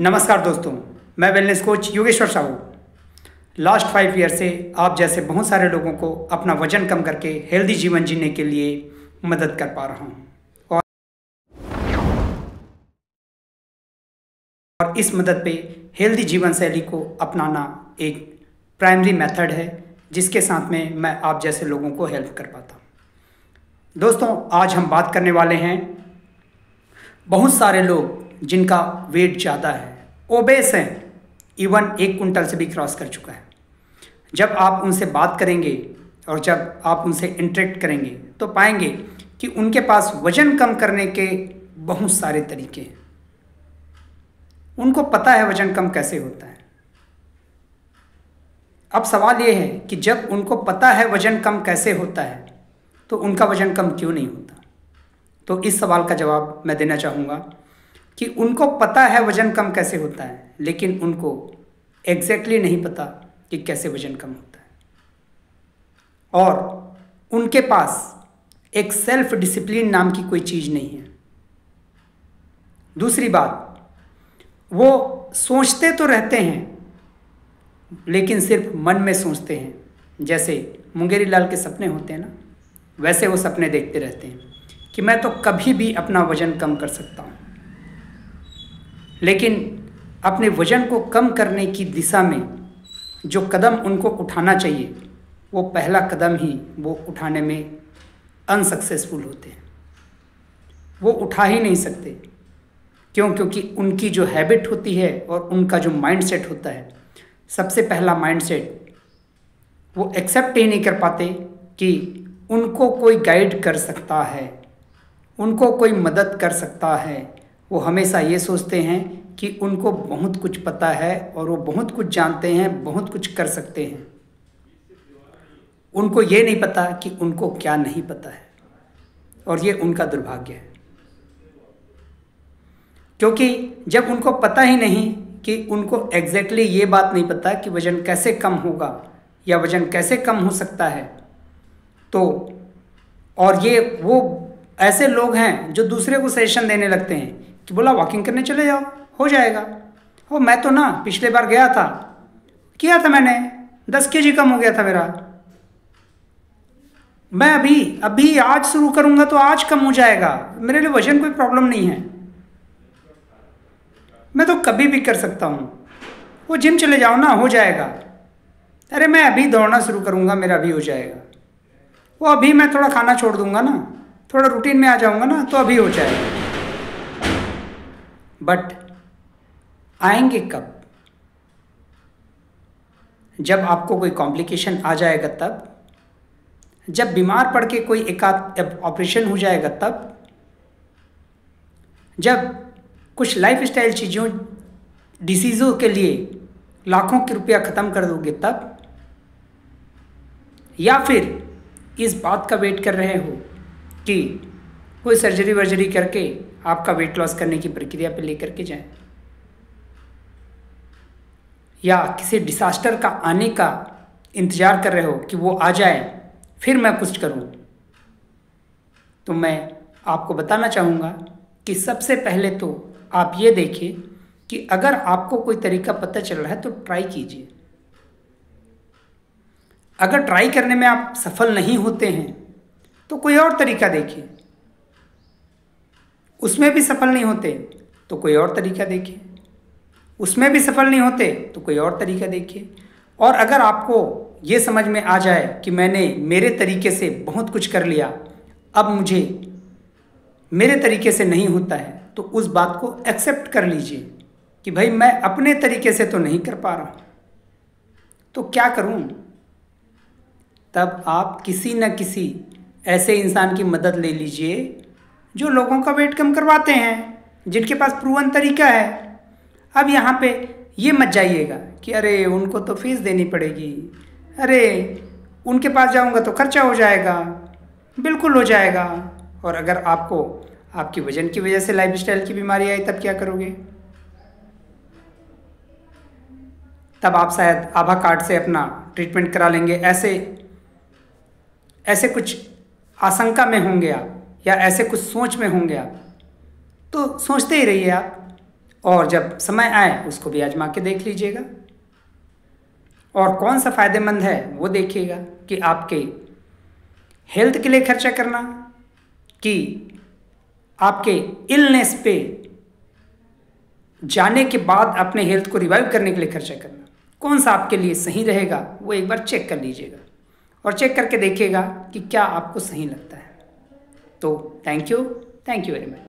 नमस्कार दोस्तों, मैं wellness coach Yogeshwar Sahu. Last 5 year से आप जैसे बहुत सारे लोगों को अपना वजन कम करके हेल्दी जीवन जीने के लिए मदद कर पा रहा हूं। और इस मदद पे हेल्दी जीवन शैली को अपनाना एक प्राइमरी मेथड है जिसके साथ में मैं आप जैसे लोगों को हेल्प कर पाता हूं। दोस्तों, आज हम बात करने वाले हैं बहुत सारे लोग जिनका वेट ज़्यादा है, ओबेस हैं, इवन 1 कुंटल से भी क्रॉस कर चुका है। जब आप उनसे बात करेंगे और जब आप उनसे इंटरेक्ट करेंगे तो पाएंगे कि उनके पास वजन कम करने के बहुत सारे तरीके हैं। उनको पता है वजन कम कैसे होता है। अब सवाल ये है कि जब उनको पता है वजन कम कैसे होता है तो उनका वजन कम क्यों नहीं होता। तो इस सवाल का जवाब मैं देना चाहूँगा कि उनको पता है वजन कम कैसे होता है, लेकिन उनको एग्जैक्टली नहीं पता कि कैसे वजन कम होता है। और उनके पास एक सेल्फ डिसिप्लिन नाम की कोई चीज़ नहीं है। दूसरी बात, वो सोचते तो रहते हैं लेकिन सिर्फ मन में सोचते हैं। जैसे मुंगेरी लाल के सपने होते हैं ना, वैसे वो सपने देखते रहते हैं कि मैं तो कभी भी अपना वजन कम कर सकता हूँ। लेकिन अपने वजन को कम करने की दिशा में जो कदम उनको उठाना चाहिए, वो पहला कदम ही वो उठाने में अनसक्सेसफुल होते हैं। वो उठा ही नहीं सकते। क्यों? क्योंकि उनकी जो हैबिट होती है और उनका जो माइंडसेट होता है, सबसे पहला माइंडसेट वो एक्सेप्ट ही नहीं कर पाते कि उनको कोई गाइड कर सकता है, उनको कोई मदद कर सकता है। वो हमेशा ये सोचते हैं कि उनको बहुत कुछ पता है और वो बहुत कुछ जानते हैं, बहुत कुछ कर सकते हैं। उनको ये नहीं पता कि उनको क्या नहीं पता है, और ये उनका दुर्भाग्य है। क्योंकि जब उनको पता ही नहीं कि उनको एग्जैक्टली ये बात नहीं पता कि वज़न कैसे कम होगा या वज़न कैसे कम हो सकता है, तो और ये वो ऐसे लोग हैं जो दूसरे को सजेशन देने लगते हैं कि बोला वॉकिंग करने चले जाओ, हो जाएगा। वो मैं तो ना पिछले बार गया था, किया था मैंने, 10 kg कम हो गया था मेरा। मैं अभी आज शुरू करूंगा तो आज कम हो जाएगा, मेरे लिए वजन कोई प्रॉब्लम नहीं है, मैं तो कभी भी कर सकता हूँ। वो जिम चले जाओ ना, हो जाएगा। अरे मैं अभी दौड़ना शुरू करूंगा, मेरा अभी हो जाएगा। वो अभी मैं थोड़ा खाना छोड़ दूंगा ना, थोड़ा रूटीन में आ जाऊंगा ना, तो अभी हो जाएगा। बट आएंगे कब? जब आपको कोई कॉम्प्लिकेशन आ जाएगा तब, जब बीमार पड़ के कोई एकाध ऑपरेशन हो जाएगा तब, जब कुछ लाइफस्टाइल चीज़ों डिसीज़ों के लिए लाखों के रुपया ख़त्म कर दोगे तब, या फिर इस बात का वेट कर रहे हो कि कोई सर्जरी वर्जरी करके आपका वेट लॉस करने की प्रक्रिया पे लेकर के जाए, या किसी डिसास्टर का आने का इंतज़ार कर रहे हो कि वो आ जाए फिर मैं कुछ करूं, तो मैं आपको बताना चाहूँगा कि सबसे पहले तो आप ये देखिए कि अगर आपको कोई तरीका पता चल रहा है तो ट्राई कीजिए। अगर ट्राई करने में आप सफल नहीं होते हैं तो कोई और तरीका देखिए। उसमें भी सफल नहीं होते तो कोई और तरीका देखिए। उसमें भी सफल नहीं होते तो कोई और तरीका देखिए। और अगर आपको ये समझ में आ जाए कि मैंने मेरे तरीके से बहुत कुछ कर लिया, अब मुझे मेरे तरीके से नहीं होता है, तो उस बात को एक्सेप्ट कर लीजिए कि भाई मैं अपने तरीके से तो नहीं कर पा रहा हूँ, तो क्या करूँ। तब आप किसी न किसी ऐसे इंसान की मदद ले लीजिए जो लोगों का वेट कम करवाते हैं, जिनके पास प्रूवन तरीका है। अब यहाँ पे ये मत जाइएगा कि अरे उनको तो फीस देनी पड़ेगी, अरे उनके पास जाऊँगा तो खर्चा हो जाएगा। बिल्कुल हो जाएगा। और अगर आपको आपकी वजन की वजह से लाइफस्टाइल की बीमारी आई तब क्या करोगे? तब आप शायद आभा कार्ड से अपना ट्रीटमेंट करा लेंगे। ऐसे कुछ आशंका में होंगे आप, या ऐसे कुछ सोच में होंगे आप, तो सोचते ही रहिए आप। और जब समय आए उसको भी आजमा के देख लीजिएगा। और कौन सा फ़ायदेमंद है वो देखिएगा कि आपके हेल्थ के लिए खर्चा करना कि आपके इलनेस पे जाने के बाद अपने हेल्थ को रिवाइव करने के लिए खर्चा करना, कौन सा आपके लिए सही रहेगा वो एक बार चेक कर लीजिएगा और चेक करके देखिएगा कि क्या आपको सही लगता है। तो थैंक यू वेरी मच।